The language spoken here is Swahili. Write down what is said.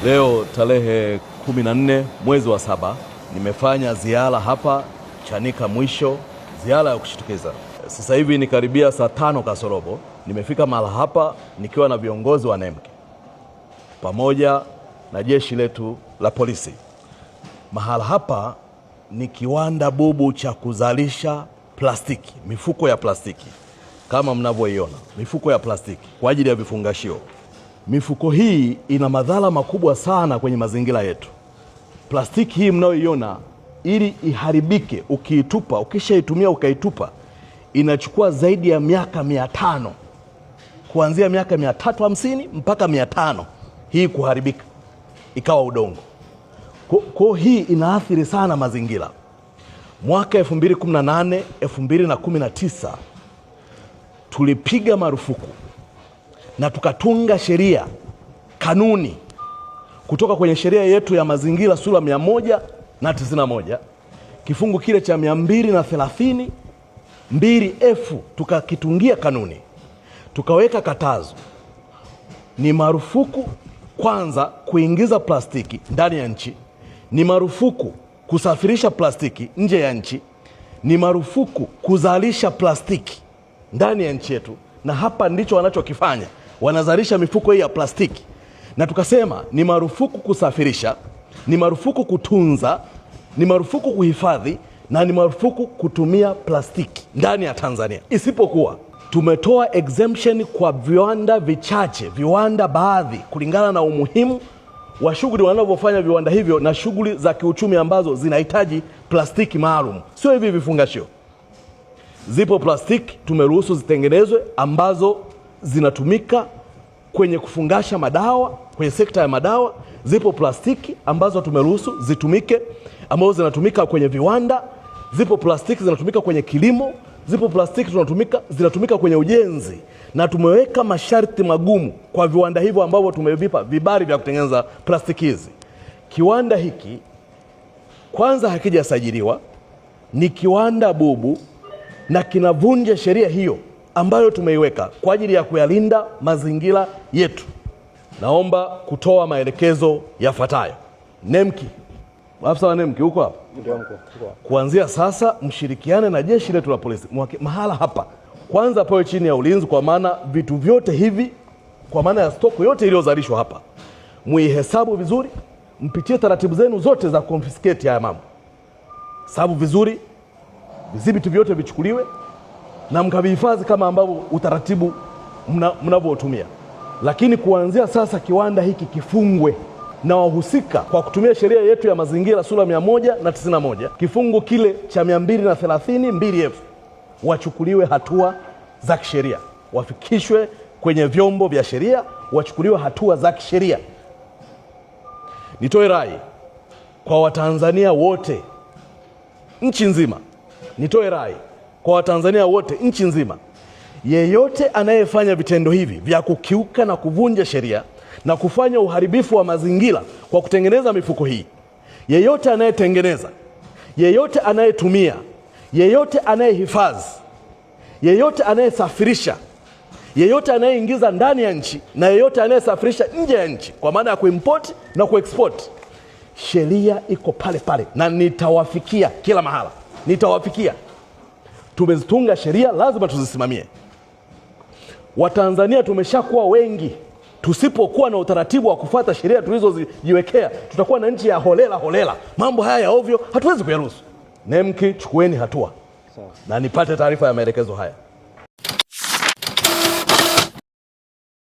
Leo tarehe 14 mwezi wa 7 nimefanya ziara hapa Chanika mwisho, ziara ya kushtukiza. Sasa hivi ni karibia saa 5 kasorobo. Nimefika mahali hapa nikiwa na viongozi wa NEMC pamoja na jeshi letu la polisi. Mahali hapa ni kiwanda bubu cha kuzalisha plastiki, mifuko ya plastiki. Kama mnavyoiona, mifuko ya plastiki kwa ajili ya vifungashio. Mifuko hii ina madhara makubwa sana kwenye mazingira yetu. Plastiki hii mnayoiona, ili iharibike ukiitupa, ukishaitumia ukaitupa, inachukua zaidi ya miaka 500. Kuanzia miaka 350 mpaka 500 hii kuharibika ikawa udongo. Kwa hii inaathiri sana mazingira. Mwaka 2018, 2019 tulipiga marufuku na tukatunga sheria, kanuni kutoka kwenye sheria yetu ya mazingira sura 191 kifungu kile cha 230 2F, tukakitungia kanuni, tukaweka katazo. Ni marufuku kwanza kuingiza plastiki ndani ya nchi, ni marufuku kusafirisha plastiki nje ya nchi, ni marufuku kuzalisha plastiki ndani ya nchi yetu. Na hapa ndicho wanachokifanya, wanazalisha mifuko hii ya plastiki. Na tukasema ni marufuku kusafirisha, ni marufuku kutunza, ni marufuku kuhifadhi, na ni marufuku kutumia plastiki ndani ya Tanzania. Isipokuwa tumetoa exemption kwa viwanda vichache, viwanda baadhi, kulingana na umuhimu wa shughuli wanavyofanya viwanda hivyo na shughuli za kiuchumi ambazo zinahitaji plastiki maalum. Sio hivi vifungashio. Zipo plastiki tumeruhusu zitengenezwe ambazo zinatumika kwenye kufungasha madawa, kwenye sekta ya madawa. Zipo plastiki ambazo tumeruhusu zitumike, ambazo zinatumika kwenye viwanda. Zipo plastiki zinatumika kwenye kilimo. Zipo plastiki zinatumika kwenye ujenzi. Na tumeweka masharti magumu kwa viwanda hivyo ambavyo tumevipa vibali vya kutengeneza plastiki hizi. Kiwanda hiki kwanza hakijasajiliwa, ni kiwanda bubu na kinavunja sheria hiyo ambayo tumeiweka kwa ajili ya kuyalinda mazingira yetu. Naomba kutoa maelekezo yafuatayo. NEMC, afisa wa NEMC huko hapa? Ndio mkuu. Kuanzia sasa mshirikiane na jeshi letu la polisi. Mahala hapa kwanza pawe chini ya ulinzi, kwa maana vitu vyote hivi, kwa maana ya stoko yote iliyozalishwa hapa, muihesabu vizuri, mpitie taratibu zenu zote za confiscate haya mambo. Hesabu vizuri, vidhibiti vyote vichukuliwe na mkavihifadhi kama ambavyo utaratibu mnavyotumia. Lakini kuanzia sasa kiwanda hiki kifungwe, na wahusika kwa kutumia sheria yetu ya mazingira sura 191 kifungu kile cha 230 2F wachukuliwe hatua za kisheria, wafikishwe kwenye vyombo vya sheria, wachukuliwe hatua za kisheria. Nitoe rai kwa Watanzania wote nchi nzima, nitoe rai kwa Watanzania wote nchi nzima, yeyote anayefanya vitendo hivi vya kukiuka na kuvunja sheria na kufanya uharibifu wa mazingira kwa kutengeneza mifuko hii, yeyote anayetengeneza, yeyote anayetumia, yeyote anayehifadhi, yeyote anayesafirisha, yeyote anayeingiza ndani ya nchi, na yeyote anayesafirisha nje ya nchi, kwa maana ya kuimport na kuexport, sheria iko pale pale na nitawafikia kila mahala. Nitawafikia. Tumezitunga sheria, lazima tuzisimamie. Watanzania tumeshakuwa wengi. Tusipokuwa na utaratibu wa kufuata sheria tulizojiwekea, tutakuwa na nchi ya holela. Mambo haya ya ovyo hatuwezi kuyaruhusu. NEMC, chukueni hatua na nipate taarifa ya maelekezo haya.